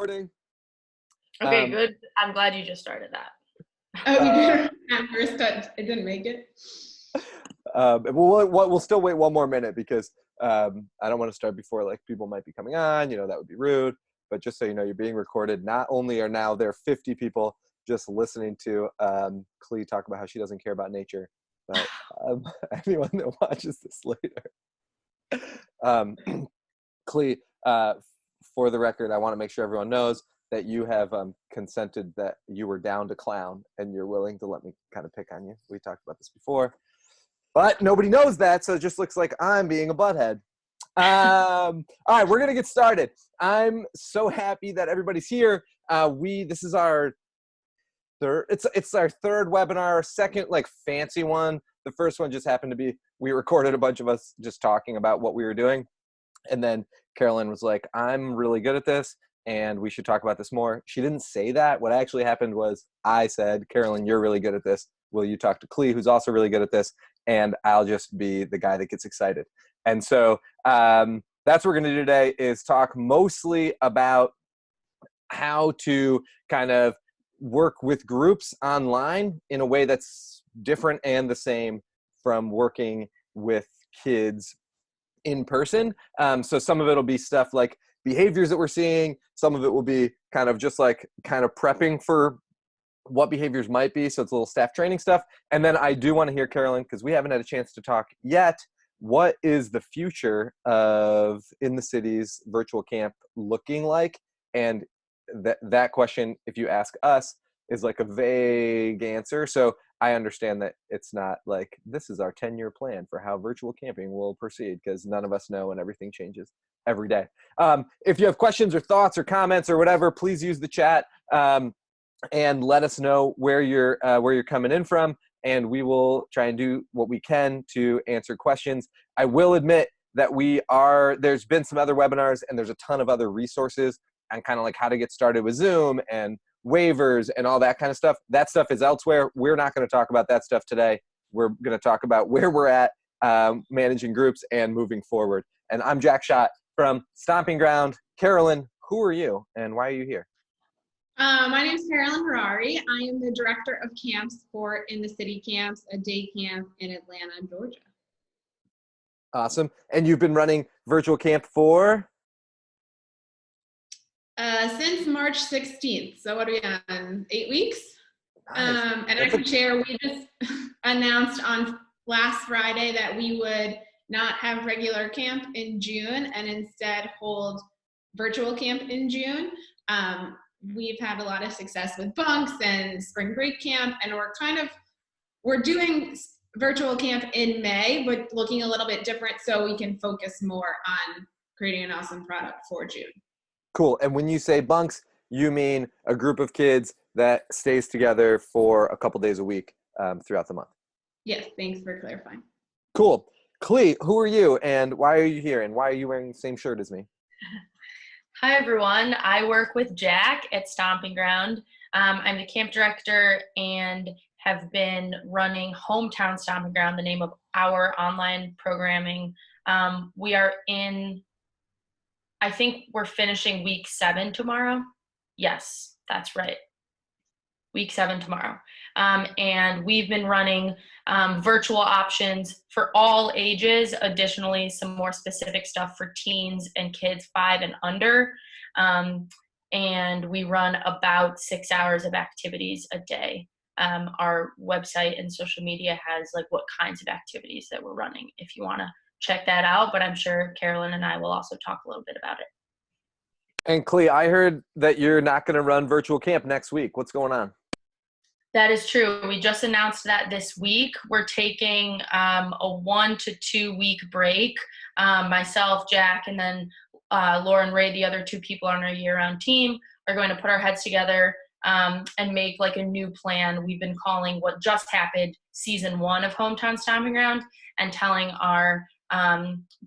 Recording. Okay, good. I'm glad you just started that. Oh, you did at first, but it didn't make it. We'll still wait one more minute because I don't want to start before like people might be coming on. That would be rude. But just so you know, you're being recorded. Not only are now there 50 people just listening to Clee talk about how she doesn't care about nature, but anyone that watches this later. Clee, for the record, I want to make sure everyone knows that you have consented that you were down to clown and you're willing to let me kind of pick on you. We talked about this before, but nobody knows that, so it just looks like I'm being a butthead. All right, we're gonna get started. I'm so happy that everybody's here. This is our third. It's our third webinar, second like fancy one. The first one just happened to be we recorded a bunch of us just talking about what we were doing, and then Carolyn was like, "I'm really good at this, and we should talk about this more." She didn't say that. What actually happened was I said, "Carolyn, you're really good at this. Will you talk to Clee, who's also really good at this, and I'll just be the guy that gets excited." And so that's what we're going to do today is talk mostly about how to kind of work with groups online in a way that's different and the same from working with kids in person. So some of it will be stuff like behaviors that we're seeing. Some of it will be kind of just like kind of prepping for what behaviors might be. So it's a little staff training stuff. And then I do want to hear, Carolyn, because we haven't had a chance to talk yet, what is the future of In the Cities virtual camp looking like? And that question, if you ask us, is like a vague answer. So I understand that it's not like this is our 10-year plan for how virtual camping will proceed, because none of us know and everything changes every day. If you have questions or thoughts or comments or whatever, please use the chat and let us know where you're coming in from, and we will try and do what we can to answer questions. I will admit that there's been some other webinars and there's a ton of other resources on kind of like how to get started with Zoom and waivers and all that kind of stuff. That stuff is elsewhere. We're not going to talk about that stuff today. We're going to talk about where we're at managing groups and moving forward. And I'm Jack Schott from Stomping Ground. Carolyn, who are you and why are you here? My name is Carolyn Harari. I am the director of camps for In the City Camps, a day camp in Atlanta, Georgia. Awesome. And you've been running virtual camp for? Since March 16th. So what are we on, 8 weeks? Nice. And I can share, we just announced on last Friday that we would not have regular camp in June and instead hold virtual camp in June. We've had a lot of success with bunks and spring break camp, and we're doing virtual camp in May, but looking a little bit different so we can focus more on creating an awesome product for June. Cool. And when you say bunks, you mean a group of kids that stays together for a couple days a week throughout the month? Yes, thanks for clarifying. Cool. Clee, who are you and why are you here and why are you wearing the same shirt as me? Hi, everyone. I work with Jack at Stomping Ground. I'm the camp director and have been running Hometown Stomping Ground, the name of our online programming. We are I think we're finishing week 7 tomorrow. Yes, that's right. Week 7 tomorrow. And we've been running virtual options for all ages. Additionally, some more specific stuff for teens and kids 5 and under. And we run about 6 hours of activities a day. Our website and social media has like what kinds of activities that we're running if you want to check that out. But I'm sure Carolyn and I will also talk a little bit about it. And Clee, I heard that you're not going to run virtual camp next week. What's going on? That is true. We just announced that this week. We're taking a 1 to 2 week break. Myself, Jack, and then Lauren Ray, the other 2 people on our year-round team, are going to put our heads together and make like a new plan. We've been calling what just happened season 1 of Hometown Stomping Ground and telling our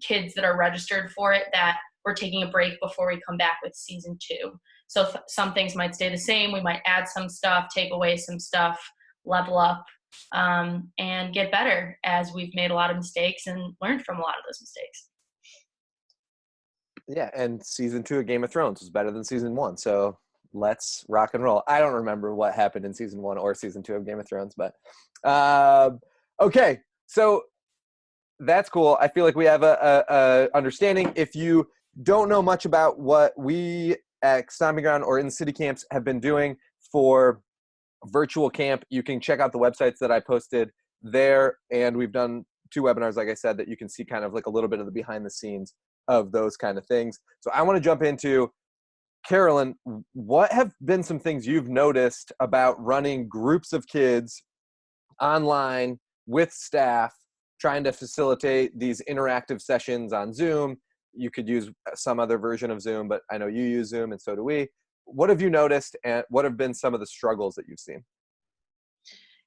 kids that are registered for it that we're taking a break before we come back with season 2. So some things might stay the same. We might add some stuff, take away some stuff, level up, and get better as we've made a lot of mistakes and learned from a lot of those mistakes. Yeah, and season 2 of Game of Thrones was better than season 1, so let's rock and roll. I don't remember what happened in season 1 or season 2 of Game of Thrones, but okay, so that's cool. I feel like we have a understanding. If you don't know much about what we at Stomping Ground or in the city camps have been doing for virtual camp, you can check out the websites that I posted there, and we've done 2 webinars, like I said, that you can see kind of like a little bit of the behind the scenes of those kind of things. So I want to jump into, Carolyn, what have been some things you've noticed about running groups of kids online with staff, trying to facilitate these interactive sessions on Zoom? You could use some other version of Zoom, but I know you use Zoom and so do we. What have you noticed, and what have been some of the struggles that you've seen?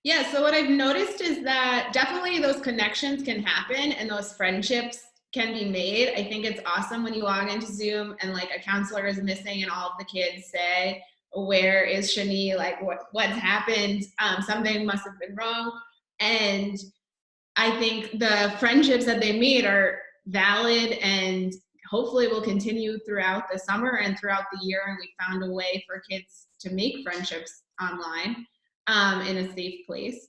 Yeah, so what I've noticed is that definitely those connections can happen and those friendships can be made. I think it's awesome when you log into Zoom and like a counselor is missing and all of the kids say, where is Shani? Like what's happened? Something must have been wrong. And I think the friendships that they made are valid and hopefully will continue throughout the summer and throughout the year. And we found a way for kids to make friendships online in a safe place.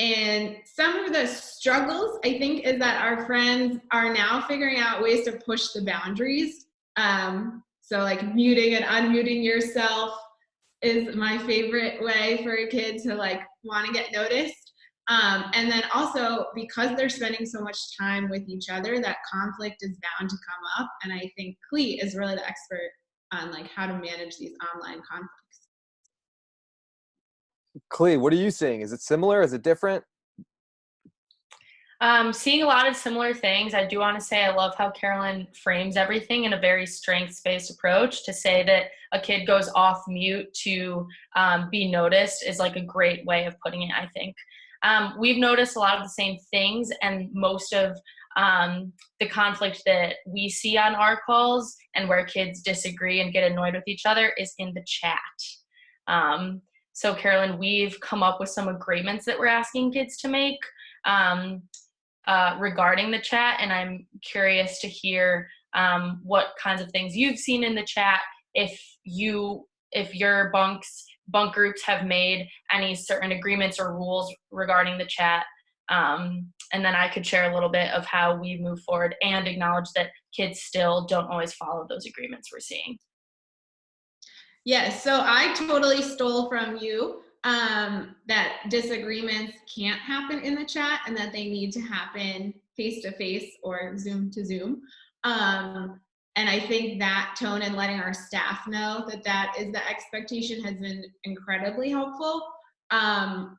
And some of the struggles, I think, is that our friends are now figuring out ways to push the boundaries. So like muting and unmuting yourself is my favorite way for a kid to like want to get noticed. And then also because they're spending so much time with each other, that conflict is bound to come up. And I think Clee is really the expert on like how to manage these online conflicts. Clee, what are you seeing? Is it similar? Is it different? Seeing a lot of similar things. I do want to say I love how Carolyn frames everything in a very strengths-based approach. To say that a kid goes off mute to be noticed is like a great way of putting it, I think. We've noticed a lot of the same things, and most of the conflict that we see on our calls and where kids disagree and get annoyed with each other is in the chat. So Carolyn, we've come up with some agreements that we're asking kids to make regarding the chat, and I'm curious to hear what kinds of things you've seen in the chat, if your bunk groups have made any certain agreements or rules regarding the chat, and then I could share a little bit of how we move forward and acknowledge that kids still don't always follow those agreements we're seeing. Yes, so I totally stole from you that disagreements can't happen in the chat and that they need to happen face-to-face or Zoom-to-Zoom. And I think that tone and letting our staff know that that is the expectation has been incredibly helpful. I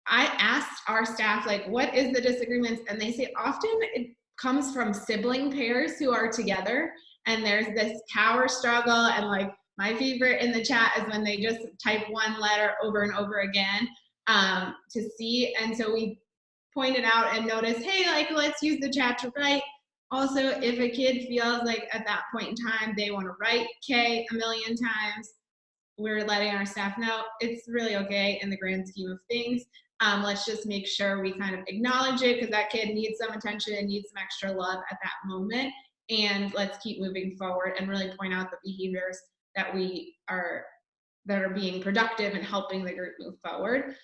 asked our staff, like, what is the disagreements? And they say often it comes from sibling pairs who are together and there's this power struggle, and like, my favorite in the chat is when they just type one letter over and over again to see. And so we pointed out and noticed, hey, like, let's use the chat to write. Also, if a kid feels like at that point in time they want to write K a million times, we're letting our staff know it's really okay in the grand scheme of things. Let's just make sure we kind of acknowledge it because that kid needs some attention and needs some extra love at that moment. And let's keep moving forward and really point out the behaviors that are being productive and helping the group move forward.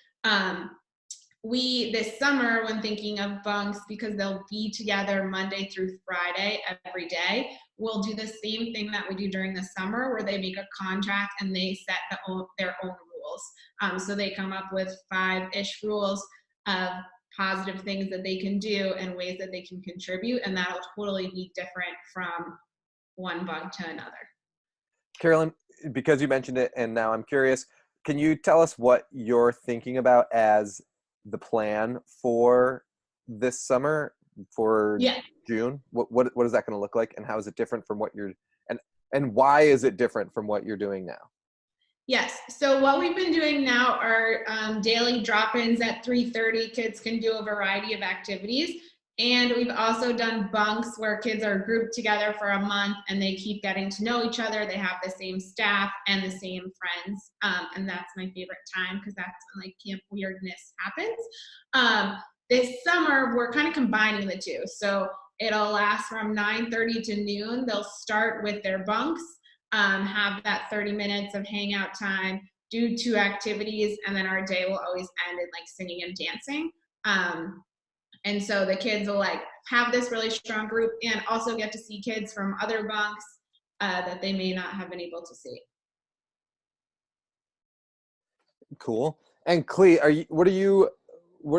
We, this summer, when thinking of bunks, because they'll be together Monday through Friday every day, we'll do the same thing that we do during the summer, where they make a contract and they set their own rules. So they come up with 5-ish rules of positive things that they can do and ways that they can contribute, and that'll totally be different from one bunk to another. Carolyn, because you mentioned it and now I'm curious, can you tell us what you're thinking about as the plan for this summer, for June? What is that going to look like, and how is it different from what you're, and why is it different from what you're doing now? Yes, so what we've been doing now are daily drop-ins at 3:30. Kids can do a variety of activities. And we've also done bunks where kids are grouped together for a month and they keep getting to know each other. They have the same staff and the same friends. And that's my favorite time because that's when like camp weirdness happens. This summer, we're kind of combining the two. So it'll last from 9:30 to noon. They'll start with their bunks, have that 30 minutes of hangout time, do 2 activities, and then our day will always end in like singing and dancing. And so the kids will like have this really strong group and also get to see kids from other bunks that they may not have been able to see. Cool. And Clee, what are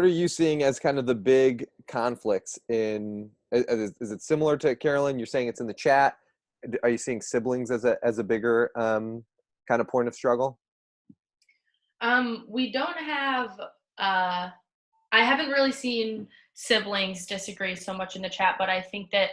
you seeing as kind of the big conflicts in? Is it similar to Carolyn? You're saying it's in the chat. Are you seeing siblings as a bigger kind of point of struggle? We don't have. I haven't really seen siblings disagree so much in the chat, but I think that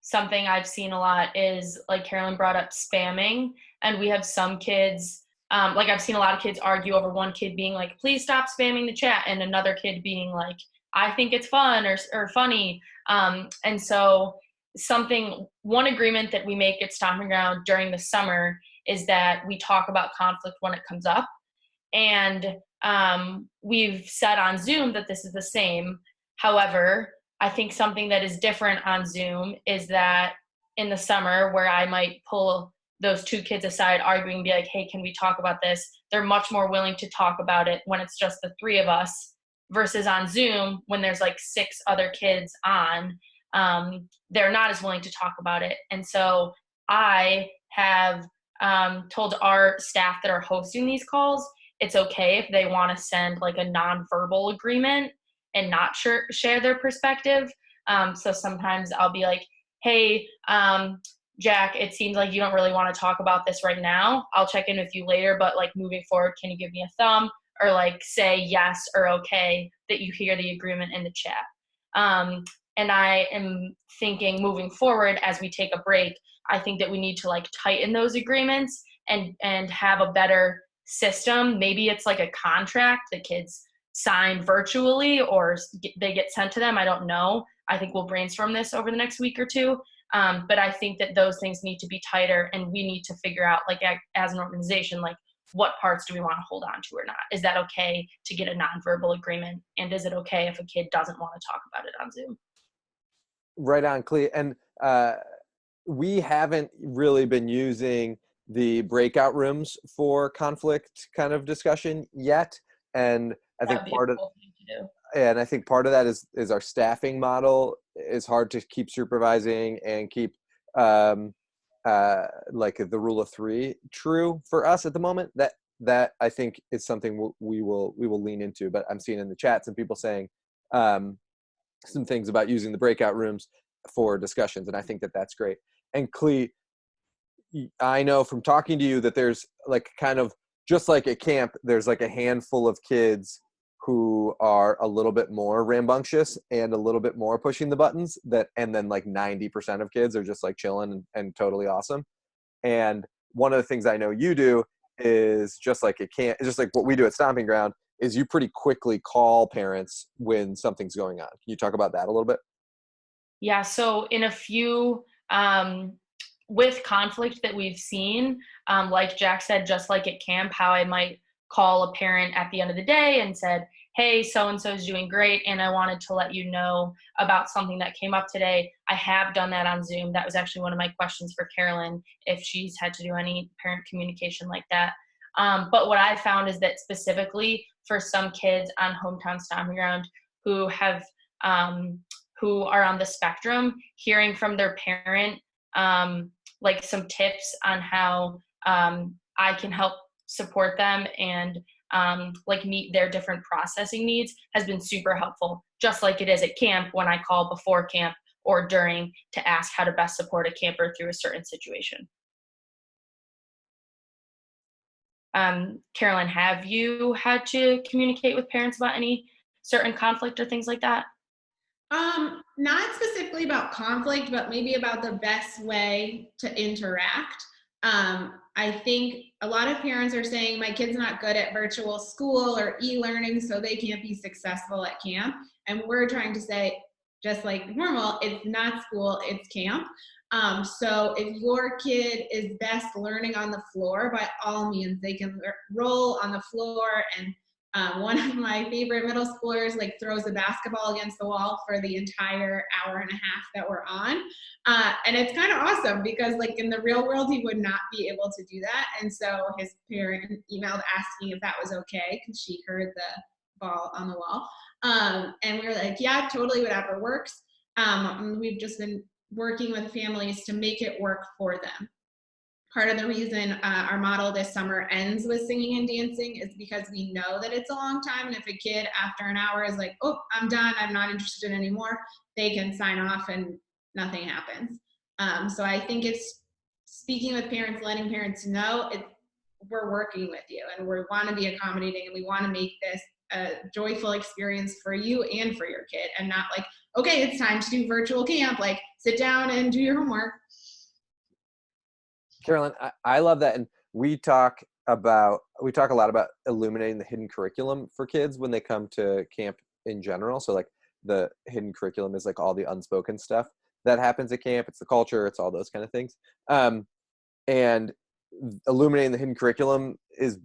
something I've seen a lot is, like Carolyn brought up, spamming, and we have some kids. Like I've seen a lot of kids argue over one kid being like, please stop spamming the chat, and another kid being like, I think it's fun or funny. And so one agreement that we make at Stomping Ground during the summer is that we talk about conflict when it comes up. And we've said on Zoom that this is the same. However, I think something that is different on Zoom is that in the summer, where I might pull those 2 kids aside arguing and be like, hey, can we talk about this? They're much more willing to talk about it when it's just the 3 of us, versus on Zoom when there's like 6 other kids on, they're not as willing to talk about it. And so I have told our staff that are hosting these calls, it's okay if they want to send like a nonverbal agreement and not share their perspective. So sometimes I'll be like, hey, Jack, it seems like you don't really want to talk about this right now. I'll check in with you later, but like moving forward, can you give me a thumb or like say yes or okay that you hear the agreement in the chat? And I am thinking moving forward as we take a break, I think that we need to like tighten those agreements and have a better system. Maybe it's like a contract that kids sign virtually or they get sent to them. I don't know. I think we'll brainstorm this over the next week or 2. But I think that those things need to be tighter, and we need to figure out, like, as an organization, like, what parts do we want to hold on to or not? Is that okay to get a nonverbal agreement? And is it okay if a kid doesn't want to talk about it on Zoom? Right on, Clee. And we haven't really been using the breakout rooms for conflict kind of discussion yet. And I think part of that is our staffing model is hard to keep supervising and keep like the rule of 3 true for us at the moment. That I think is something we will lean into. But I'm seeing in the chat some people saying some things about using the breakout rooms for discussions, and I think that that's great. And Clee, I know from talking to you that there's like kind of just like at camp, there's like a handful of kids who are a little bit more rambunctious and a little bit more pushing the buttons, and then like 90% of kids are just like chilling and totally awesome. And one of the things I know you do is just like what we do at Stomping Ground is you pretty quickly call parents when something's going on. Can you talk about that a little bit? Yeah, so in a few with conflict that we've seen, like Jack said, just like at camp, how I might call a parent at the end of the day and said, hey, so-and-so is doing great, and I wanted to let you know about something that came up today. I have done that on Zoom. That was actually one of my questions for Carolyn, if she's had to do any parent communication like that. But what I found is that specifically for some kids on Hometown Stomping Ground who have who are on the spectrum, hearing from their parent like some tips on how I can help support them and like meet their different processing needs has been super helpful, just like it is at camp when I call before camp or during to ask how to best support a camper through a certain situation. Carolyn, have you had to communicate with parents about any certain conflict or things like that? Not specifically about conflict, but maybe about the best way to interact. I think a lot of parents are saying my kid's not good at virtual school or e-learning, so they can't be successful at camp. And we're trying to say, just like normal, it's not school, it's camp. So if your kid is best learning on the floor, by all means, they can roll on the floor and One of my favorite middle schoolers like throws a basketball against the wall for the entire hour and a half that we're on. And it's kind of awesome because like in the real world, he would not be able to do that. And so his parent emailed asking if that was okay because she heard the ball on the wall. And we were like, yeah, totally, whatever works. We've just been working with families to make it work for them. Part of the reason our model this summer ends with singing and dancing is because we know that it's a long time. And if a kid after an hour is like, oh, I'm done, I'm not interested anymore, they can sign off and nothing happens. So I think it's speaking with parents, letting parents know we're working with you and we want to be accommodating and we want to make this a joyful experience for you and for your kid, and not like, okay, it's time to do virtual camp, like sit down and do your homework. Carolyn, I love that. And we talk a lot about illuminating the hidden curriculum for kids when they come to camp in general. So like the hidden curriculum is like all the unspoken stuff that happens at camp. It's the culture, it's all those kind of things. And illuminating the hidden curriculum is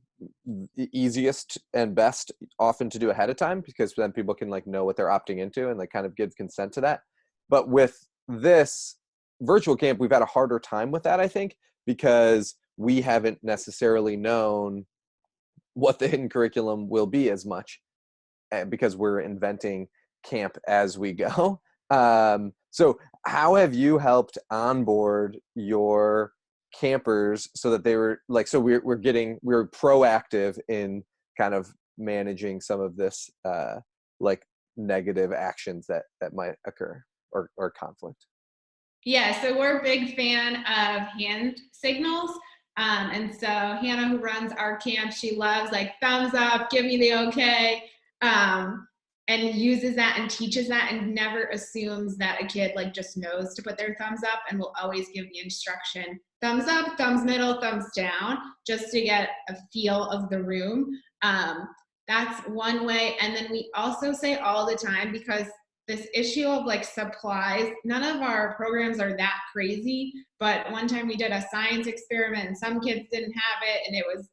the easiest and best often to do ahead of time, because then people can like know what they're opting into and like kind of give consent to that. But with this virtual camp, we've had a harder time with that, I think, because we haven't necessarily known what the hidden curriculum will be as much, because we're inventing camp as we go. So how have you helped onboard your campers so that they were like, so we're proactive in kind of managing some of this like negative actions that might occur or conflict? Yeah, so we're a big fan of hand signals. And so Hannah, who runs our camp, she loves like thumbs up, give me the okay, and uses that and teaches that and never assumes that a kid like just knows to put their thumbs up, and will always give the instruction, thumbs up, thumbs middle, thumbs down, just to get a feel of the room. That's one way. And then we also say all the time, because this issue of like supplies, none of our programs are that crazy, but one time we did a science experiment and some kids didn't have it and it was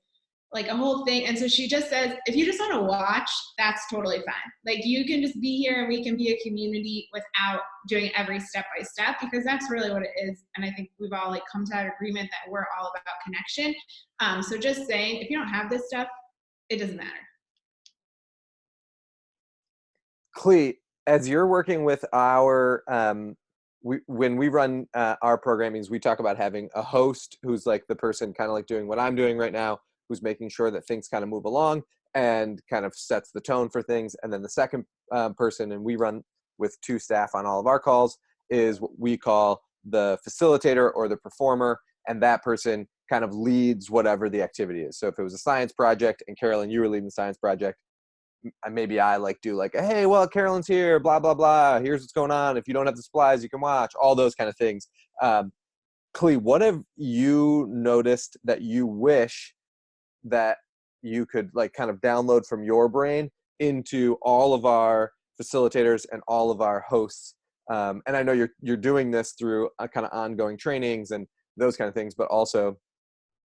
like a whole thing. And so she just says, if you just want to watch, that's totally fine. Like you can just be here and we can be a community without doing every step by step, because that's really what it is. And I think we've all like come to that agreement that we're all about connection. So just saying, if you don't have this stuff, it doesn't matter. Clee, as you're working with our, when we run our programmings, we talk about having a host who's like the person kind of like doing what I'm doing right now, who's making sure that things kind of move along and kind of sets the tone for things. And then the second person, and we run with 2 staff on all of our calls, is what we call the facilitator or the performer. And that person kind of leads whatever the activity is. So if it was a science project and Carolyn, you were leading the science project, maybe I like do like, hey, well, Carolyn's here, blah, blah, blah. Here's what's going on. If you don't have the supplies, you can watch, all those kind of things. Clee, what have you noticed that you wish that you could like kind of download from your brain into all of our facilitators and all of our hosts? And I know you're doing this through kind of ongoing trainings and those kind of things, but also,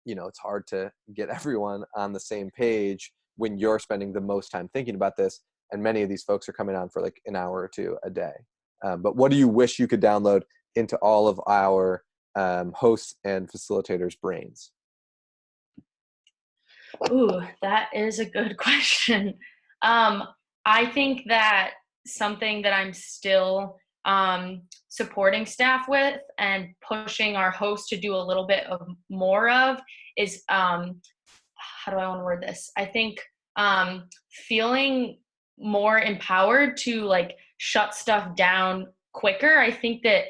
you know, it's hard to get everyone on the same page when you're spending the most time thinking about this, and many of these folks are coming on for like an hour or 2 a day. But what do you wish you could download into all of our hosts and facilitators' brains? Ooh, that is a good question. I think that something that I'm still supporting staff with and pushing our host to do a little bit of more of is, how do I want to word this? I think feeling more empowered to like shut stuff down quicker. I think that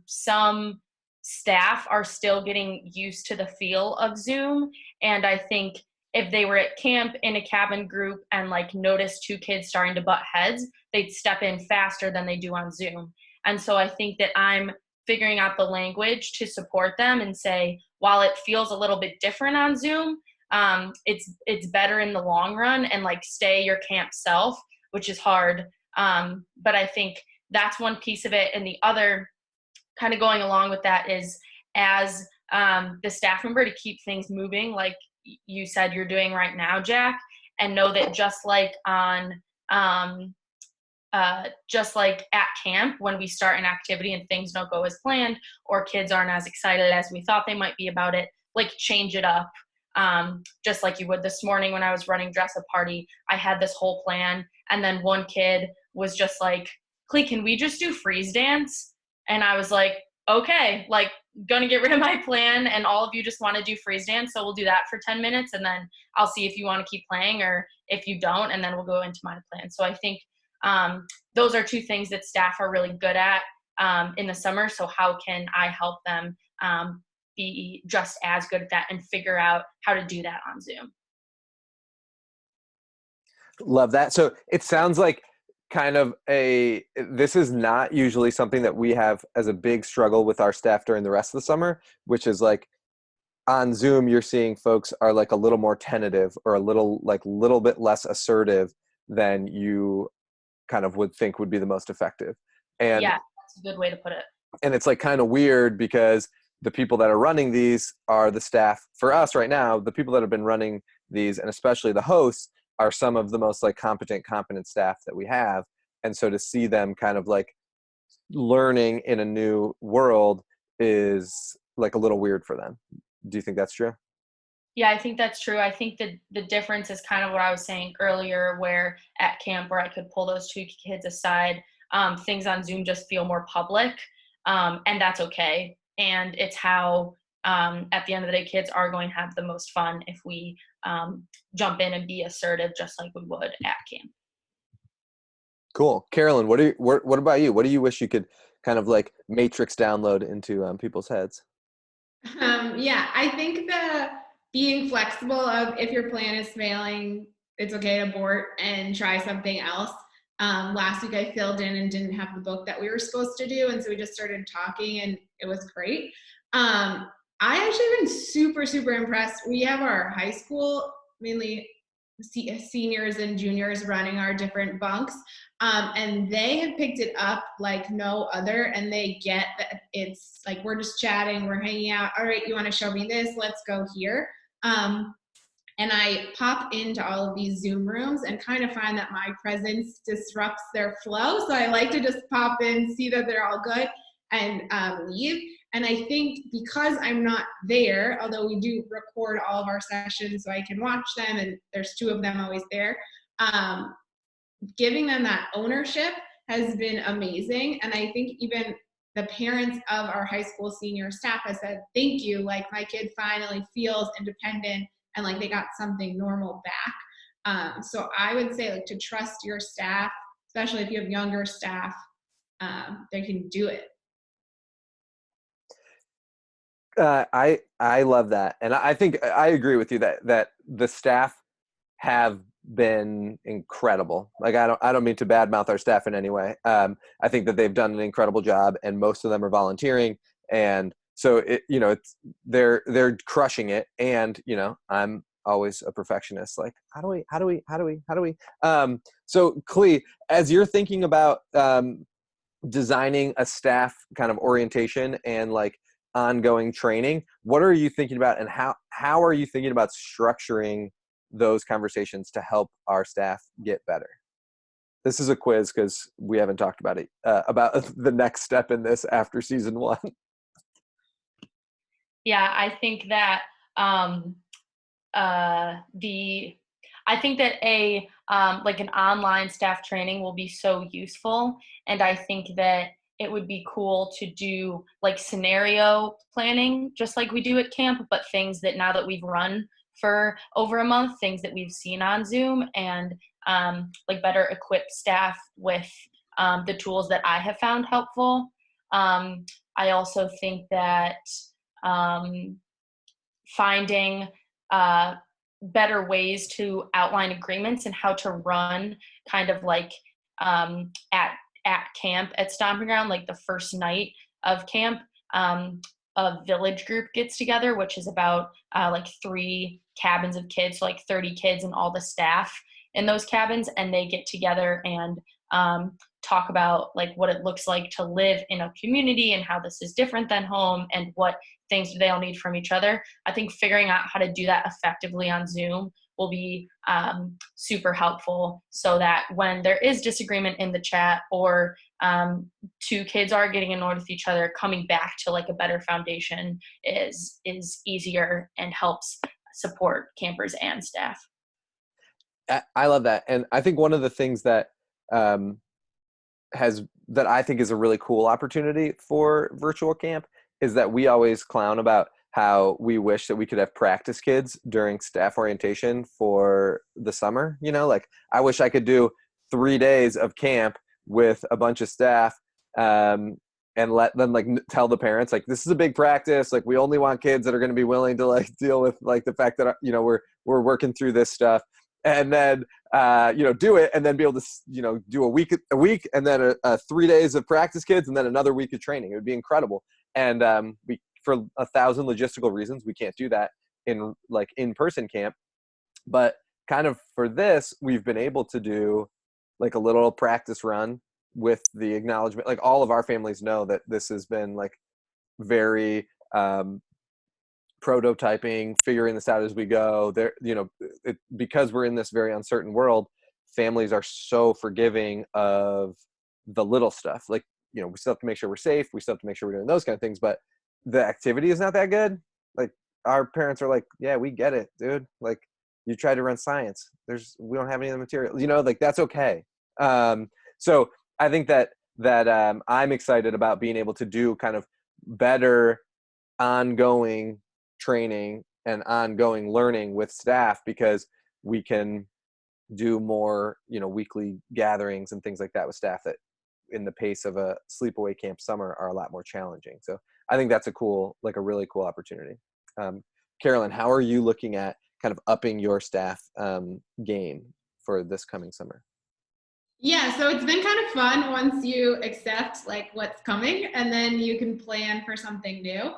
some staff are still getting used to the feel of Zoom. And I think if they were at camp in a cabin group and like noticed 2 kids starting to butt heads, they'd step in faster than they do on Zoom. And so I think that I'm figuring out the language to support them and say, while it feels a little bit different on Zoom, it's better in the long run, and like stay your camp self, which is hard. But I think that's one piece of it. And the other kind of going along with that is, as the staff member, to keep things moving, like you said you're doing right now, Jack, and know that just like at camp, when we start an activity and things don't go as planned or kids aren't as excited as we thought they might be about it, like change it up. Just like you would this morning when I was running dress up party, I had this whole plan. And then one kid was just like, Clee, can we just do freeze dance? And I was like, okay, like gonna get rid of my plan and all of you just want to do freeze dance. So we'll do that for 10 minutes and then I'll see if you want to keep playing or if you don't, and then we'll go into my plan. So I think those are two things that staff are really good at in the summer. So how can I help them be just as good at that and figure out how to do that on Zoom? Love that. So it sounds like this is not usually something that we have as a big struggle with our staff during the rest of the summer, which is like on Zoom, you're seeing folks are like a little more tentative or a little bit less assertive than you kind of would think would be the most effective. And yeah, that's a good way to put it. And it's like kind of weird because the people that are running these are the staff for us right now. The people that have been running these, and especially the hosts, are some of the most like competent staff that we have. And so to see them kind of like learning in a new world is like a little weird for them. Do you think that's true? Yeah, I think that's true. I think that the difference is kind of what I was saying earlier, where at camp where I could pull those two kids aside, things on Zoom just feel more public, and that's okay. And it's how, at the end of the day, kids are going to have the most fun if we jump in and be assertive just like we would at camp. Cool. Carolyn, what about you? What do you wish you could kind of like matrix download into people's heads? Yeah, I think the being flexible of if your plan is failing, it's okay to abort and try something else. Last week I filled in and didn't have the book that we were supposed to do, and so we just started talking and it was great. I actually been super, super impressed. We have our high school, mainly seniors and juniors, running our different bunks, and they have picked it up like no other, and they get that it's like we're just chatting, we're hanging out. All right, you want to show me this? Let's go here. And I pop into all of these Zoom rooms and kind of find that my presence disrupts their flow. So I like to just pop in, see that they're all good, and leave. And I think because I'm not there, although we do record all of our sessions so I can watch them, and there's two of them always there, giving them that ownership has been amazing. And I think even the parents of our high school senior staff has said, thank you, like my kid finally feels independent and like they got something normal back. So I would say like to trust your staff, especially if you have younger staff, they can do it. I love that. And I think I agree with you that the staff have been incredible. Like I don't mean to badmouth our staff in any way. I think that they've done an incredible job, and most of them are volunteering. And so they're crushing it. And, I'm always a perfectionist. Like, how do we? So Clee, as you're thinking about designing a staff kind of orientation and like ongoing training, what are you thinking about, and how are you thinking about structuring those conversations to help our staff get better? This is a quiz because we haven't talked about it, about the next step in this after season 1. Yeah, I think that like an online staff training will be so useful, and I think that it would be cool to do like scenario planning, just like we do at camp, but things that now that we've run for over a month, things that we've seen on Zoom, and like better equip staff with the tools that I have found helpful. I also think that finding better ways to outline agreements and how to run kind of like at camp at Stomping Ground, like the first night of camp, a village group gets together, which is about like 3 cabins of kids, so like 30 kids and all the staff in those cabins, and they get together and talk about like what it looks like to live in a community and how this is different than home and what things do they all need from each other. I think figuring out how to do that effectively on Zoom will be super helpful, so that when there is disagreement in the chat or two kids are getting annoyed with each other, coming back to like a better foundation is easier and helps support campers and staff. I love that. And I think one of the things that that I think is a really cool opportunity for virtual camp is that we always clown about how we wish that we could have practice kids during staff orientation for the summer. You know, like I wish I could do 3 days of camp with a bunch of staff and let them like tell the parents like, this is a big practice. Like we only want kids that are going to be willing to like deal with like the fact that, you know, we're working through this stuff, and then, you know, do it and then be able to, you know, do a week and then 3 days of practice kids and then another week of training. It would be incredible. And we, for 1,000 logistical reasons, we can't do that in like in-person camp, but kind of for this, we've been able to do like a little practice run with the acknowledgement. Like all of our families know that this has been like very prototyping, figuring this out as we go. There, you know, because we're in this very uncertain world, families are so forgiving of the little stuff. Like, you know, we still have to make sure we're safe. We still have to make sure we're doing those kind of things, but the activity is not that good. Like our parents are like, yeah, we get it, dude. Like you tried to run science. We don't have any of the material, you know, like that's okay. So I think that I'm excited about being able to do kind of better ongoing training and ongoing learning with staff, because we can do more, you know, weekly gatherings and things like that with staff that in the pace of a sleepaway camp summer are a lot more challenging. So I think that's a really cool opportunity. Carolyn, how are you looking at kind of upping your staff game for this coming summer? Yeah, so it's been kind of fun once you accept like what's coming and then you can plan for something new.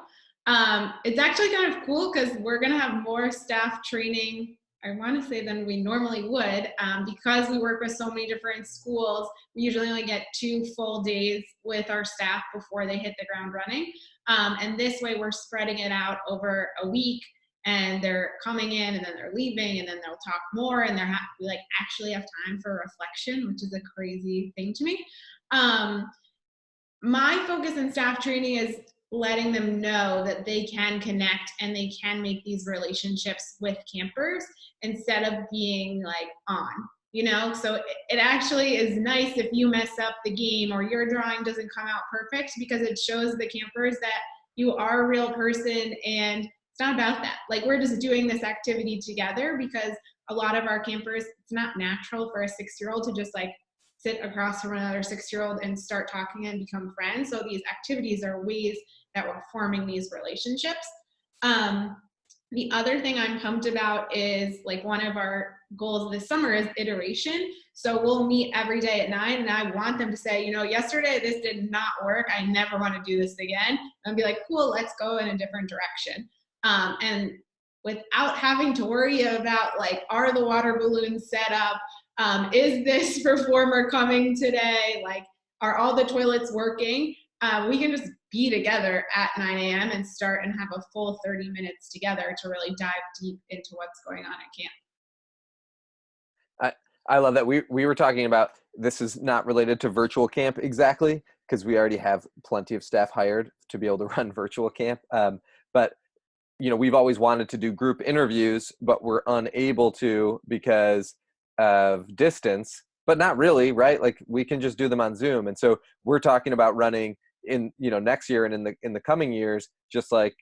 It's actually kind of cool because we're going to have more staff training, I want to say, than we normally would. Because we work with so many different schools, we usually only get 2 full days with our staff before they hit the ground running. And this way we're spreading it out over a week, and they're coming in and then they're leaving and then they'll talk more, and we like actually have time for reflection, which is a crazy thing to me. My focus in staff training is letting them know that they can connect and they can make these relationships with campers instead of being like on, you know? So it actually is nice if you mess up the game or your drawing doesn't come out perfect, because it shows the campers that you are a real person and it's not about that. Like we're just doing this activity together, because a lot of our campers, it's not natural for a 6-year-old to just like sit across from another 6-year-old and start talking and become friends. So these activities are ways that we're forming these relationships. The other thing I'm pumped about is like one of our goals this summer is iteration. So we'll meet every day at 9, and I want them to say, you know, yesterday this did not work. I never want to do this again. And be like, cool, let's go in a different direction. And without having to worry about like, are the water balloons set up? Is this performer coming today? Like, are all the toilets working? We can just be together at 9 a.m. and start and have a full 30 minutes together to really dive deep into what's going on at camp. I love that. We were talking about, this is not related to virtual camp exactly, because we already have plenty of staff hired to be able to run virtual camp. But you know, we've always wanted to do group interviews, but we're unable to because of distance, but not really, right? Like we can just do them on Zoom. And so we're talking about running in, you know, next year and in the coming years, just like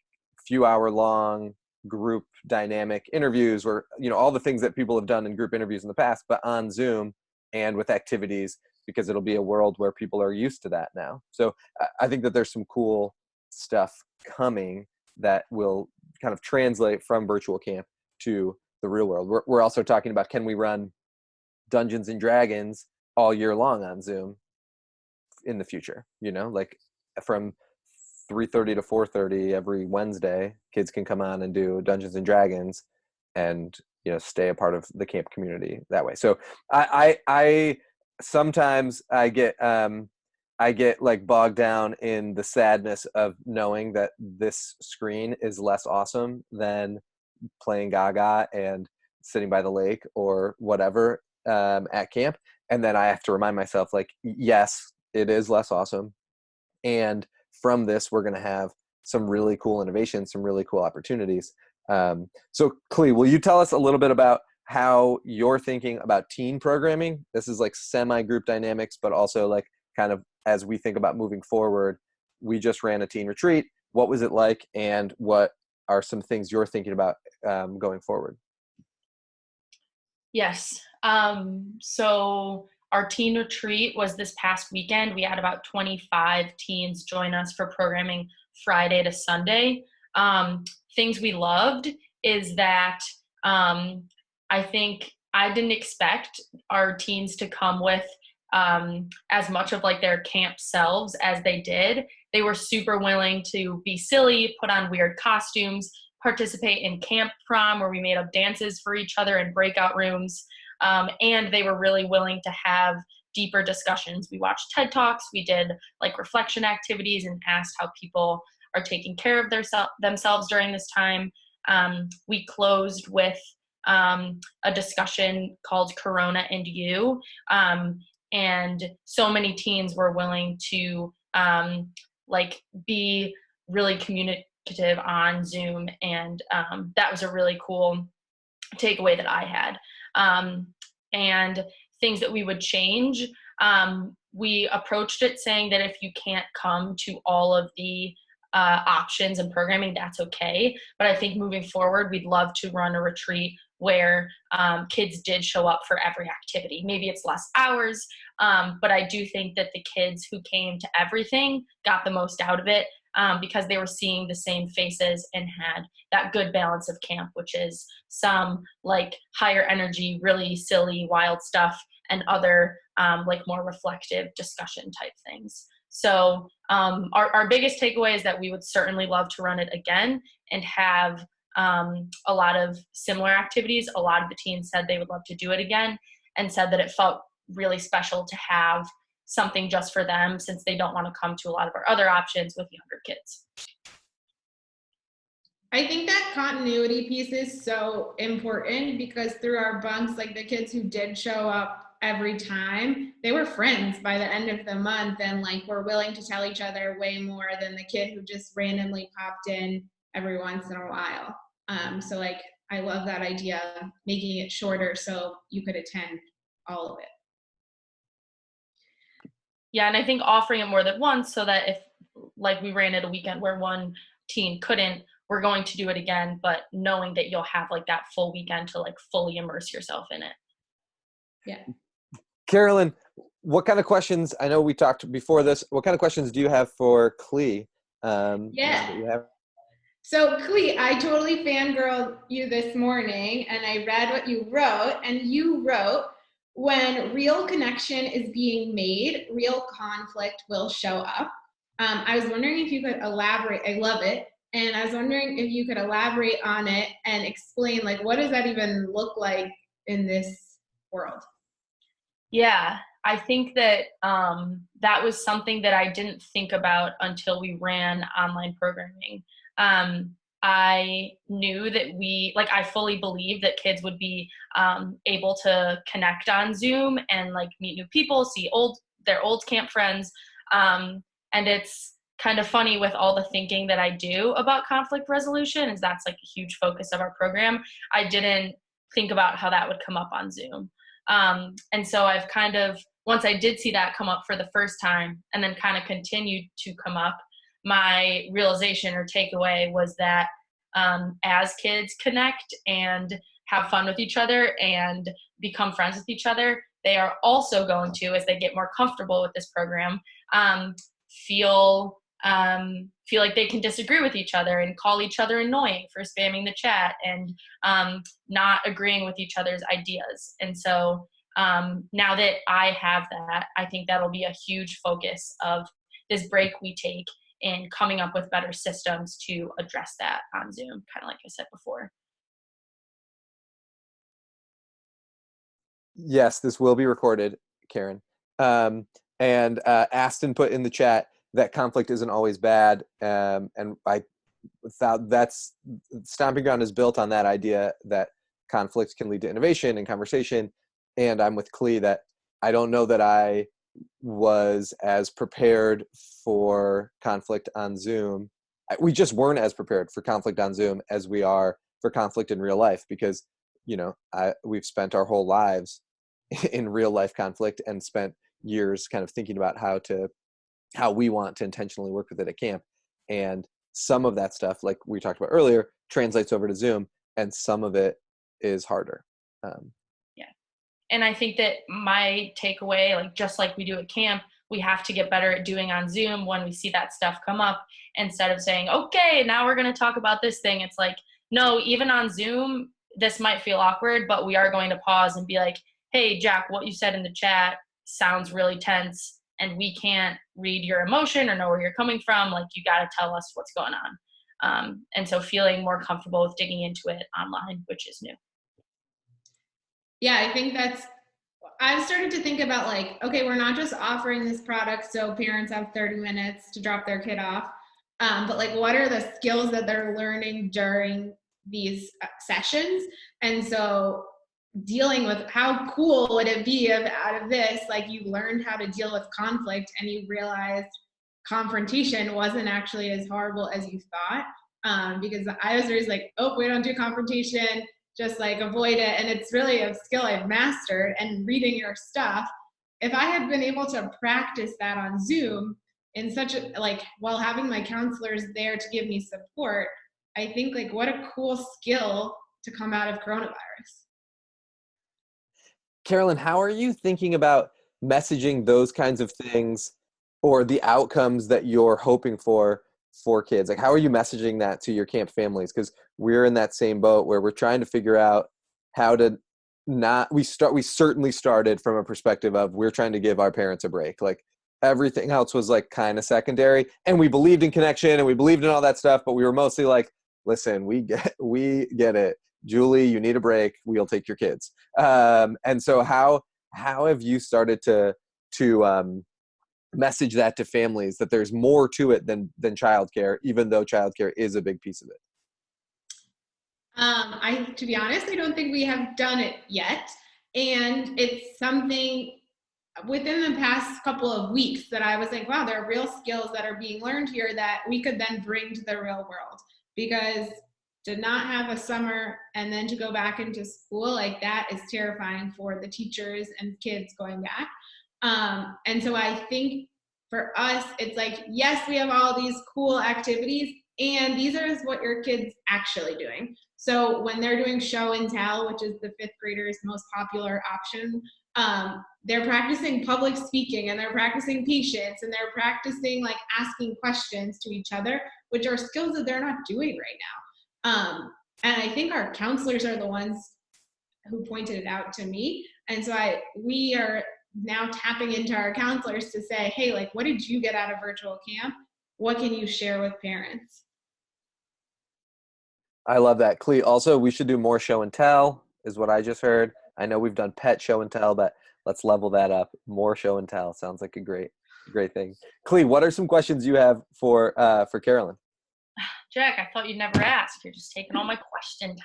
few hour long group dynamic interviews, where, you know, all the things that people have done in group interviews in the past, but on Zoom and with activities, because it'll be a world where people are used to that now. So I think that there's some cool stuff coming that will kind of translate from virtual camp to the real world. We're also talking about, can we run Dungeons and Dragons all year long on Zoom in the future? You know, like from 3:30 to 4:30 every Wednesday, kids can come on and do Dungeons and Dragons and, you know, stay a part of the camp community that way. So I sometimes I get like bogged down in the sadness of knowing that this screen is less awesome than playing Gaga and sitting by the lake or whatever at camp. And then I have to remind myself, like, yes, it is less awesome. And from this, we're going to have some really cool innovations, some really cool opportunities. So, Klee, will you tell us a little bit about how you're thinking about teen programming? This is like semi-group dynamics, but also like kind of as we think about moving forward. We just ran a teen retreat. What was it like, and what are some things you're thinking about going forward? Yes. So our teen retreat was this past weekend. We had about 25 teens join us for programming Friday to Sunday. Things we loved is that I think I didn't expect our teens to come with as much of like their camp selves as they did. They were super willing to be silly, put on weird costumes, participate in camp prom where we made up dances for each other in breakout rooms. And they were really willing to have deeper discussions. We watched TED Talks, we did like reflection activities and asked how people are taking care of themselves during this time. We closed with a discussion called Corona and You. And so many teens were willing to like be really communicative on Zoom. And that was a really cool takeaway that I had. And things that we would change, we approached it saying that if you can't come to all of the options and programming, that's okay. But I think moving forward, we'd love to run a retreat where kids did show up for every activity. Maybe it's less hours, but I do think that the kids who came to everything got the most out of it because they were seeing the same faces and had that good balance of camp, which is some like higher energy, really silly, wild stuff, and other like more reflective discussion type things. So our biggest takeaway is that we would certainly love to run it again and have a lot of similar activities. A lot of the teens said they would love to do it again and said that it felt really special to have something just for them since they don't want to come to a lot of our other options with younger kids. I think that continuity piece is so important because through our bunks, like the kids who did show up every time, they were friends by the end of the month and like were willing to tell each other way more than the kid who just randomly popped in every once in a while. So like, I love that idea of making it shorter so you could attend all of it. Yeah, and I think offering it more than once so that if like we ran it a weekend where one teen couldn't, we're going to do it again, but knowing that you'll have like that full weekend to like fully immerse yourself in it. Yeah. Carolyn, what kind of questions, I know we talked before this, what kind of questions do you have for Klee? Yeah. So Klee, I totally fangirled you this morning and I read what you wrote, and you wrote, when real connection is being made, real conflict will show up. I was wondering if you could elaborate. I love it. And I was wondering if you could elaborate on it and explain, like, what does that even look like in this world? Yeah, I think that that was something that I didn't think about until we ran online programming. I knew that I fully believed that kids would be able to connect on Zoom and like meet new people, see their old camp friends. And it's kind of funny with all the thinking that I do about conflict resolution, is that's like a huge focus of our program. I didn't think about how that would come up on Zoom. And so I've kind of, once I did see that come up for the first time and then kind of continued to come up, my realization or takeaway was that as kids connect and have fun with each other and become friends with each other, they are also going to, as they get more comfortable with this program, feel like they can disagree with each other and call each other annoying for spamming the chat and not agreeing with each other's ideas. And so now that I have that, I think that'll be a huge focus of this break we take in coming up with better systems to address that on Zoom, kind of like I said before. Yes, this will be recorded, Karen. And Aston put in the chat that conflict isn't always bad. And I thought that's Stomping Ground is built on that idea that conflict can lead to innovation and conversation. And I'm with Clee that I don't know that I was as prepared for conflict on Zoom. We just weren't as prepared for conflict on Zoom as we are for conflict in real life, because, we've spent our whole lives in real life conflict and spent years kind of thinking about how we want to intentionally work with it at camp. And some of that stuff, like we talked about earlier, translates over to Zoom, and some of it is harder. And I think that my takeaway, like just like we do at camp, we have to get better at doing on Zoom when we see that stuff come up, instead of saying, okay, now we're going to talk about this thing. It's like, no, even on Zoom, this might feel awkward, but we are going to pause and be like, hey, Jack, what you said in the chat sounds really tense, and we can't read your emotion or know where you're coming from. Like, you got to tell us what's going on. And so feeling more comfortable with digging into it online, which is new. Yeah, I think I've started to think about like, okay, we're not just offering this product so parents have 30 minutes to drop their kid off, but like, what are the skills that they're learning during these sessions? And so dealing with, how cool would it be if out of this, like, you learned how to deal with conflict and you realized confrontation wasn't actually as horrible as you thought. Because I was always like, oh, we don't do confrontation, just like avoid it. And it's really a skill I've mastered. And reading your stuff, if I had been able to practice that on Zoom in such a, like, while having my counselors there to give me support, I think like, what a cool skill to come out of coronavirus. Carolyn, how are you thinking about messaging those kinds of things, or the outcomes that you're hoping for kids? Like, how are you messaging that to your camp families? Because we're in that same boat where we're trying to figure out how to we certainly started from a perspective of, we're trying to give our parents a break. Like, everything else was like kind of secondary, and we believed in connection and we believed in all that stuff, but we were mostly like, listen, we get it. Julie, you need a break. We'll take your kids. And so how have you started to message that to families, that there's more to it than childcare, even though childcare is a big piece of it? To be honest, I don't think we have done it yet. And it's something within the past couple of weeks that I was like, wow, there are real skills that are being learned here that we could then bring to the real world. Because to not have a summer and then to go back into school, like, that is terrifying for the teachers and kids going back. And so I think for us, it's like, yes, we have all these cool activities, and these are what your kid's actually doing. So when they're doing show and tell, which is the fifth graders' most popular option, they're practicing public speaking, and they're practicing patience, and they're practicing like asking questions to each other, which are skills that they're not doing right now. And I think our counselors are the ones who pointed it out to me. And so we are now tapping into our counselors to say, hey, like, what did you get out of virtual camp? What can you share with parents? I love that. Clee, also, we should do more show and tell, is what I just heard. I know we've done pet show and tell, but let's level that up. More show and tell sounds like a great thing. Clee, what are some questions you have for Carolyn? Jack, I thought you'd never ask. You're just taking all my question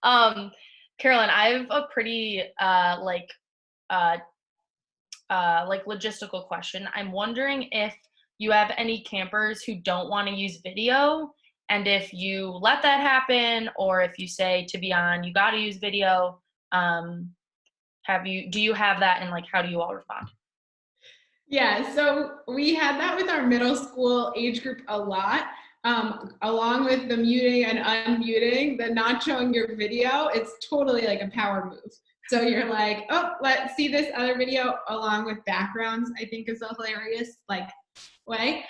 time. Carolyn, I have a pretty logistical question. I'm wondering if you have any campers who don't want to use video, and if you let that happen, or if you say, to be on, you got to use video. Do you have that, and like, how do you all respond? Yeah, so we had that with our middle school age group a lot. Along with the muting and unmuting, the not showing your video, it's totally like a power move. So you're like, oh, let's see this other video along with backgrounds, I think is a hilarious way.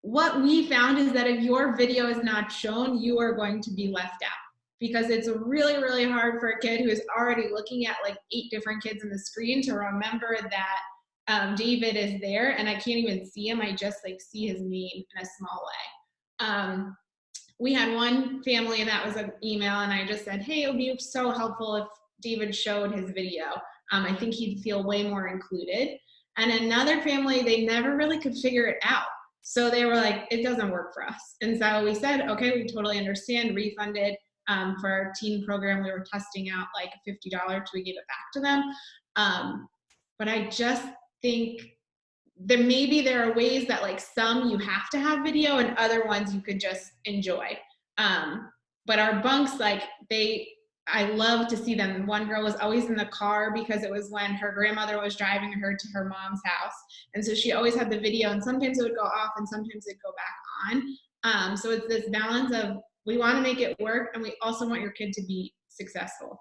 What we found is that if your video is not shown, you are going to be left out, because it's really, really hard for a kid who is already looking at like 8 different kids in the screen to remember that David is there, and I can't even see him. I just like see his name in a small way. We had one family, and that was an email, and I just said, hey, it would be so helpful if David showed his video. I think he'd feel way more included. And another family, they never really could figure it out. So they were like, it doesn't work for us. And so we said, okay, we totally understand, refunded. For our teen program, we were testing out like $50, we gave it back to them. But I just think there are ways that like some you have to have video and other ones you could just enjoy. But our bunks, like I love to see them. One girl was always in the car because it was when her grandmother was driving her to her mom's house. And so she always had the video, and sometimes it would go off and sometimes it'd go back on. So it's this balance of, we want to make it work and we also want your kid to be successful.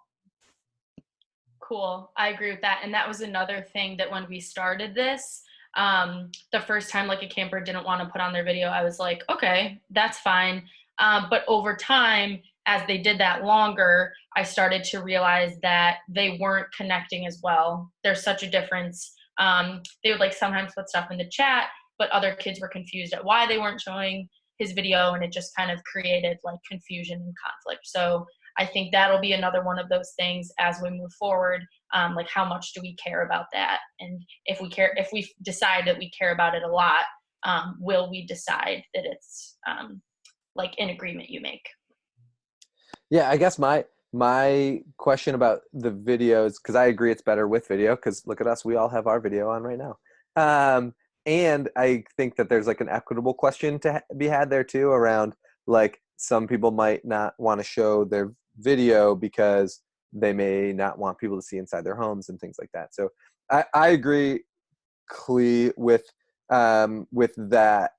Cool. I agree with that. And that was another thing that when we started this, the first time like a camper didn't want to put on their video, I was like, okay, that's fine. But over time, as they did that longer, I started to realize that they weren't connecting as well. There's such a difference. They would like sometimes put stuff in the chat, but other kids were confused at why they weren't showing his video, and it just kind of created like confusion and conflict. So I think that'll be another one of those things as we move forward. Like, how much do we care about that? And if we decide that we care about it a lot, will we decide that it's like an agreement you make? Yeah, I guess my question about the videos, because I agree it's better with video, because look at us, we all have our video on right now. And I think that there's like an equitable question to be had there too, around like some people might not want to show their video because they may not want people to see inside their homes and things like that. So I agree, Clee, with that.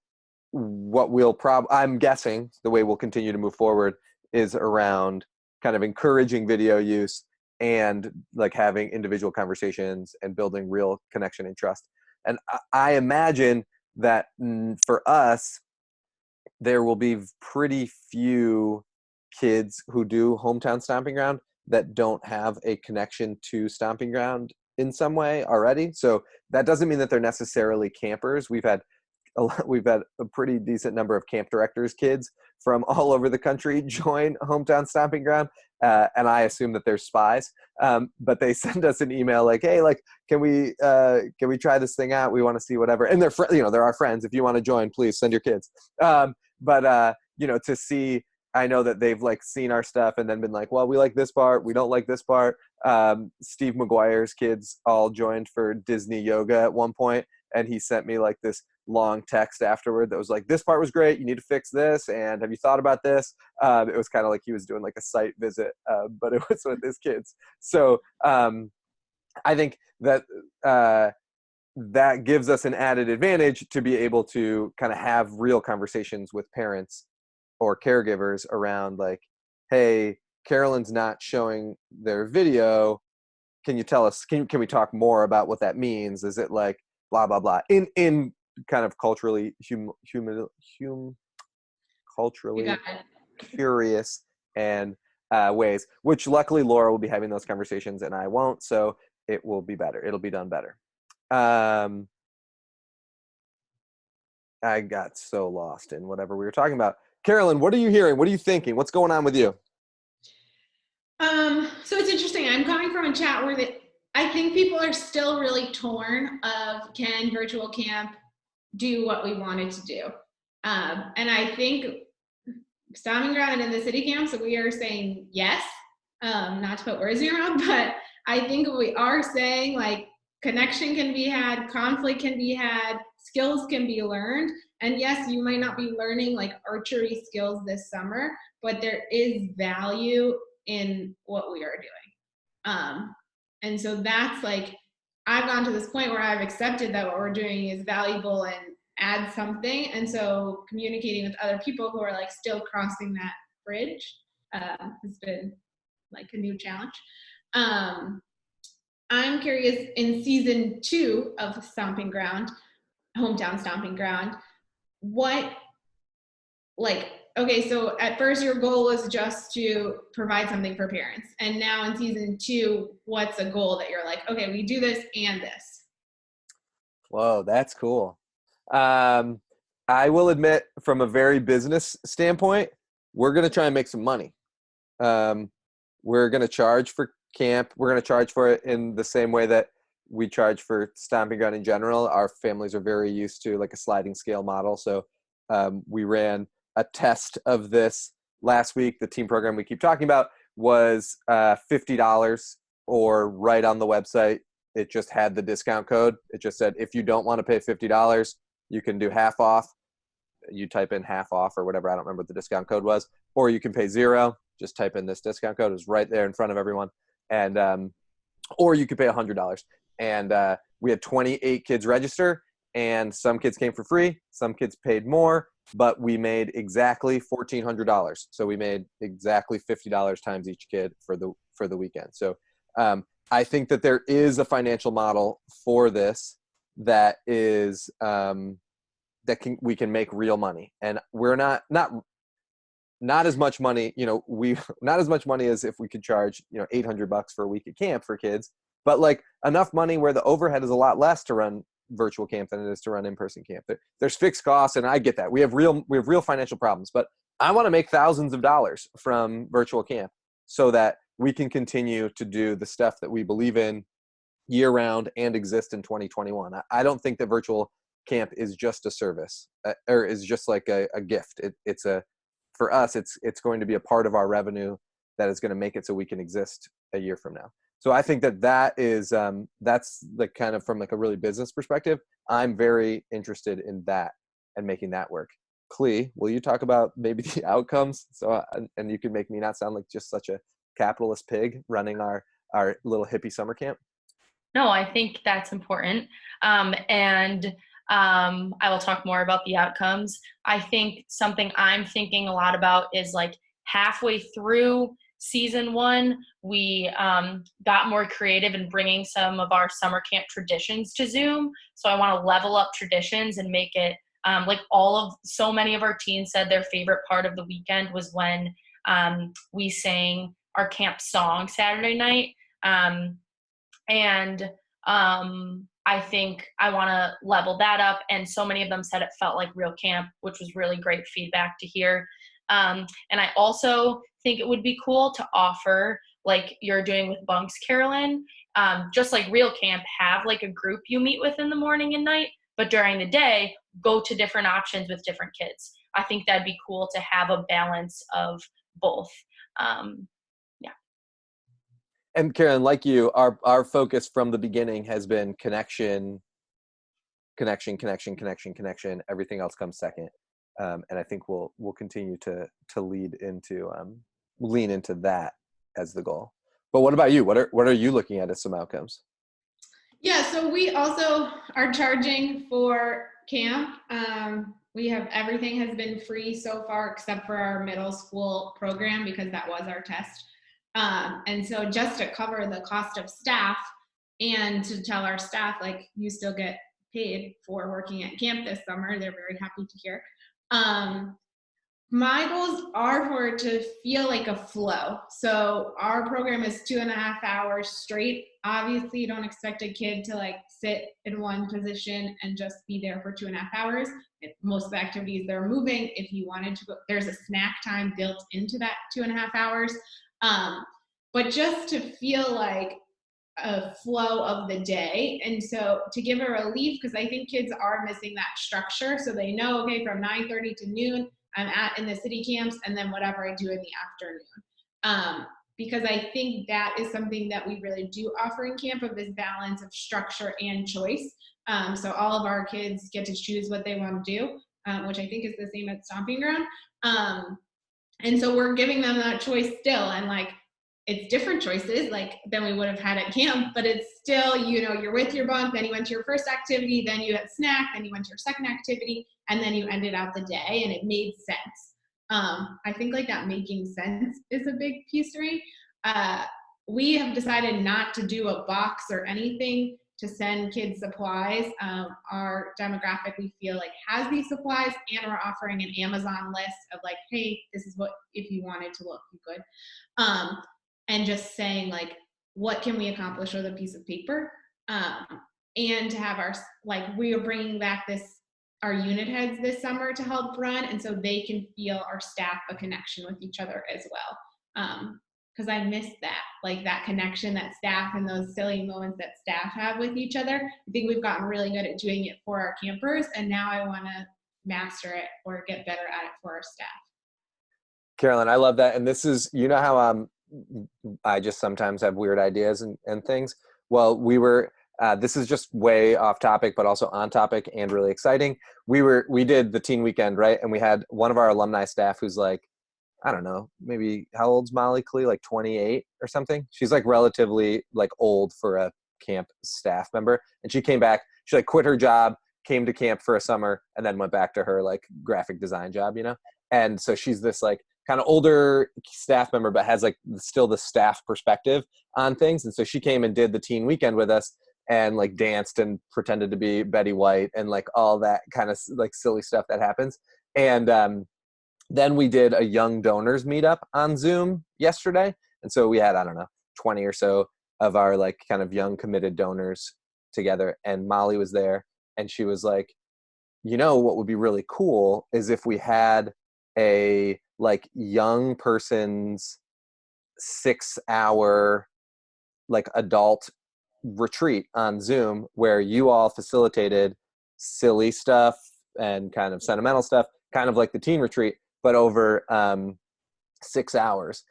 What I'm guessing the way we'll continue to move forward is around kind of encouraging video use and like having individual conversations and building real connection and trust. And I imagine that for us, there will be pretty few kids who do hometown stomping ground that don't have a connection to stomping ground in some way already. So that doesn't mean that they're necessarily campers. We've had a pretty decent number of camp directors' kids from all over the country join hometown stomping ground, and I assume that they're spies. But they send us an email like, "Hey, like, can we try this thing out? We want to see whatever." And they're our friends. If you want to join, please send your kids. To see, I know that they've like seen our stuff and then been like, "Well, we like this part. We don't like this part." Steve McGuire's kids all joined for Disney yoga at one point, and he sent me like this long text afterward that was like, "This part was great, you need to fix this, and have you thought about this?" It was kind of like he was doing like a site visit, but it was with his kids. So I think that that gives us an added advantage to be able to kind of have real conversations with parents or caregivers around like, "Hey, Carolyn's not showing their video. Can you tell us, can we talk more about what that means? Is it like blah, blah, blah," in kind of culturally culturally curious and ways, which luckily Laura will be having those conversations and I won't, so it will be better. It'll be done better. I got so lost in whatever we were talking about. Carolyn, what are you hearing? What are you thinking? What's going on with you? So it's interesting. I'm coming from a chat where I think people are still really torn of, can virtual camp do what we wanted to do? And I think stomping ground in the city camps, we are saying yes, not to put words in your mouth, but I think we are saying like connection can be had, conflict can be had, skills can be learned. And yes, you might not be learning like archery skills this summer, but there is value in what we are doing. And so that's like, I've gone to this point where I've accepted that what we're doing is valuable and adds something. And so communicating with other people who are like still crossing that bridge has been like a new challenge. I'm curious, in season 2 of Stomping Ground, Hometown Stomping Ground, okay, so at first your goal was just to provide something for parents. And now in season 2, what's a goal that you're like, okay, we do this and this? Whoa, that's cool. I will admit, from a very business standpoint, we're going to try and make some money. We're going to charge for camp. We're going to charge for it in the same way that we charge for Stomping Ground in general. Our families are very used to like a sliding scale model. So we ran a test of this last week. The team program we keep talking about was $50, or right on the website, it just had the discount code. It just said, if you don't want to pay $50, you can do half off. You type in half off or whatever. I don't remember what the discount code was. Or you can pay $0. Just type in this discount code. It's right there in front of everyone. And or you could pay $100. And we had 28 kids register, and some kids came for free. Some kids paid more, but we made exactly $1,400. So we made exactly $50 times each kid for the weekend. So I think that there is a financial model for this that is we can make real money, and we're not as much money, not as much money as if we could charge, $800 for a week at camp for kids, but like enough money where the overhead is a lot less to run virtual camp than it is to run in-person camp. There's fixed costs, and I get that. We have real financial problems, but I want to make thousands of dollars from virtual camp so that we can continue to do the stuff that we believe in year round and exist in 2021. I don't think that virtual camp is just a service or is just like a gift. For us, it's going to be a part of our revenue that is going to make it so we can exist a year from now. So I think that is that's like kind of from like a really business perspective. I'm very interested in that and making that work. Clee, will you talk about maybe the outcomes? So and you can make me not sound like just such a capitalist pig running our little hippie summer camp. No, I think that's important. And I will talk more about the outcomes. I think something I'm thinking a lot about is like halfway through season 1, we got more creative in bringing some of our summer camp traditions to Zoom. So I want to level up traditions and make it so many of our teens said their favorite part of the weekend was when we sang our camp song Saturday night. I think I want to level that up. And so many of them said it felt like real camp, which was really great feedback to hear. And I also think it would be cool to offer, like you're doing with Bunks, Carolyn, just like real camp, have like a group you meet with in the morning and night, but during the day, go to different options with different kids. I think that'd be cool to have a balance of both. And Karen, like you, our focus from the beginning has been connection. Everything else comes second, and I think we'll continue to lean into that as the goal. But what about you? What are you looking at as some outcomes? Yeah, so we also are charging for camp. We have everything has been free so far except for our middle school program because that was our test. And so just to cover the cost of staff and to tell our staff, like, you still get paid for working at camp this summer, they're very happy to hear. My goals are for it to feel like a flow. So our program is 2.5 hours straight. Obviously, you don't expect a kid to like sit in one position and just be there for 2.5 hours. Most of the activities they're moving. If you wanted to go, there's a snack time built into that 2.5 hours. But just to feel like a flow of the day. And so to give a relief, because I think kids are missing that structure. So they know, okay, from 9:30 to noon, I'm in the city camps, and then whatever I do in the afternoon. Because I think that is something that we really do offer in camp, of this balance of structure and choice. So all of our kids get to choose what they want to do, which I think is the same at Stomping Ground. And so we're giving them that choice still, and like, it's different choices like than we would have had at camp, but it's still, you're with your bunk, then you went to your first activity, then you had snack, then you went to your second activity, and then you ended out the day, and it made sense. I think like that making sense is a big piece for me. We have decided not to do a box or anything to send kids supplies. Our demographic, we feel like, has these supplies, and we're offering an Amazon list of like, hey, this is what, if you wanted to look, you could. And just saying like, what can we accomplish with a piece of paper? And to have we are bringing back our unit heads this summer to help run, and so they can feel, our staff, a connection with each other as well. Because I miss that. like that connection that staff and those silly moments that staff have with each other. I think we've gotten really good at doing it for our campers, and now I want to master it or get better at it for our staff. Carolyn, I love that. And this is, you know how I just sometimes have weird ideas and things. Well, this is just way off topic, but also on topic and really exciting. We did the teen weekend, right? And we had one of our alumni staff who's like, I don't know, maybe how old's Molly Klee? Like 28 or something. She's like relatively like old for a camp staff member. And she came back, she like quit her job, came to camp for a summer, and then went back to her like graphic design job, you know? And so she's this like kind of older staff member, but has like still the staff perspective on things. And so she came and did the teen weekend with us and like danced and pretended to be Betty White and like all that kind of like silly stuff that happens. And then we did a young donors meetup on Zoom yesterday. And so we had, I don't know, 20 or so of our like kind of young committed donors together. And Molly was there and she was like, you know, what would be really cool is if we had a like young person's 6-hour like adult retreat on Zoom where you all facilitated silly stuff and kind of sentimental stuff, kind of like the teen retreat, but over 6 hours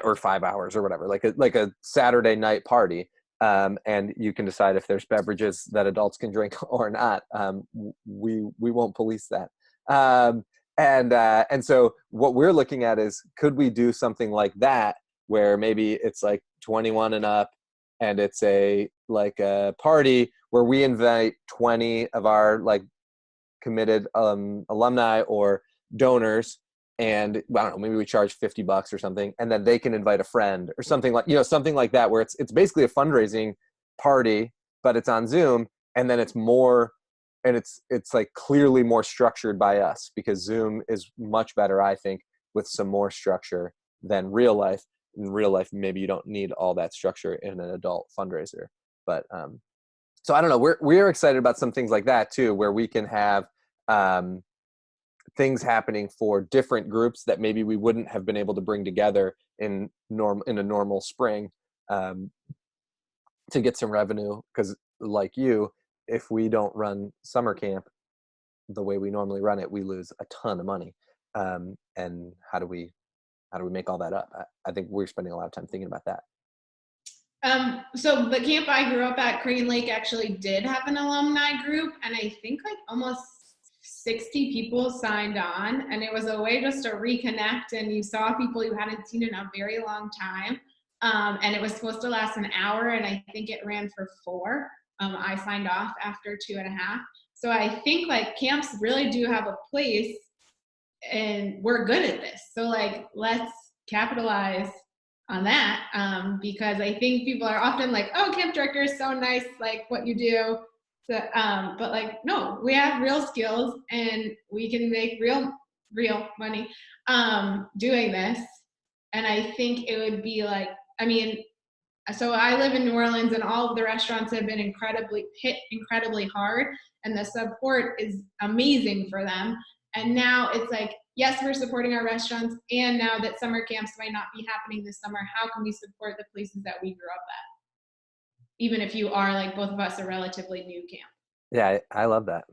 or 5 hours or whatever, like a Saturday night party. And you can decide if there's beverages that adults can drink or not. We won't police that. And so what we're looking at is, could we do something like that where maybe it's like 21 and up and it's a party where we invite 20 of our like committed alumni or donors, and I don't know, maybe we charge $50 or something, and then they can invite a friend or something like, you know, something like that, where it's basically a fundraising party, but it's on Zoom, and then it's more, and it's like clearly more structured by us, because Zoom is much better, I think, with some more structure than real life. In real life, maybe you don't need all that structure in an adult fundraiser. But so I don't know, we're excited about some things like that too, where we can have things happening for different groups that maybe we wouldn't have been able to bring together in a normal spring, to get some revenue. Because like you, if we don't run summer camp the way we normally run it, we lose a ton of money. And how do we make all that up? I think we're spending a lot of time thinking about that. So the camp I grew up at, Crane Lake, actually did have an alumni group, and I think like almost 60 people signed on, and it was a way just to reconnect, and you saw people you hadn't seen in a very long time. And it was supposed to last an hour, and I think it ran for 4. I signed off after 2.5. So I think like camps really do have a place, and we're good at this. So like, let's capitalize on that, because I think people are often like, oh, camp director is so nice, like what you do. So, but like, no, we have real skills and we can make real money doing this. And I think it would be like, I mean, so I live in New Orleans, and all of the restaurants have been hit incredibly hard, and the support is amazing for them. And now it's like, yes, we're supporting our restaurants, and now that summer camps might not be happening this summer, how can we support the places that we grew up at? Even if you are, like both of us, a relatively new camp. Yeah, I love that.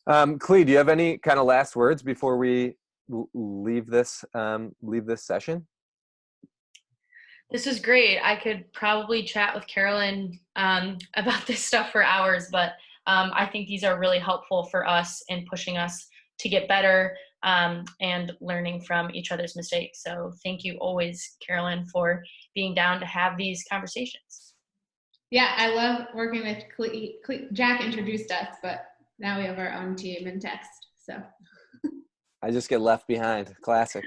Klee, do you have any kind of last words before we leave this session? This is great. I could probably chat with Carolyn about this stuff for hours, but I think these are really helpful for us in pushing us to get better and learning from each other's mistakes. So thank you always, Carolyn, for being down to have these conversations. Yeah, I love working with Jack introduced us, but now we have our own team in text. So I just get left behind. Classic.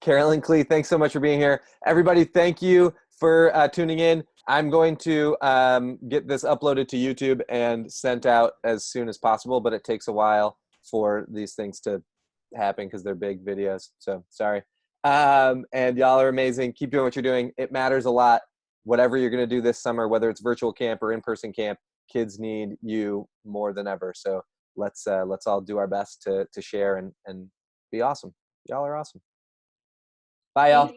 Carolyn, Klee, thanks so much for being here. Everybody, thank you for tuning in. I'm going to get this uploaded to YouTube and sent out as soon as possible, but it takes a while for these things to happen because they're big videos. So sorry. And y'all are amazing. Keep doing what you're doing. It matters a lot. Whatever you're going to do this summer, whether it's virtual camp or in-person camp, kids need you more than ever. So let's all do our best to share and be awesome. Y'all are awesome. Bye, y'all.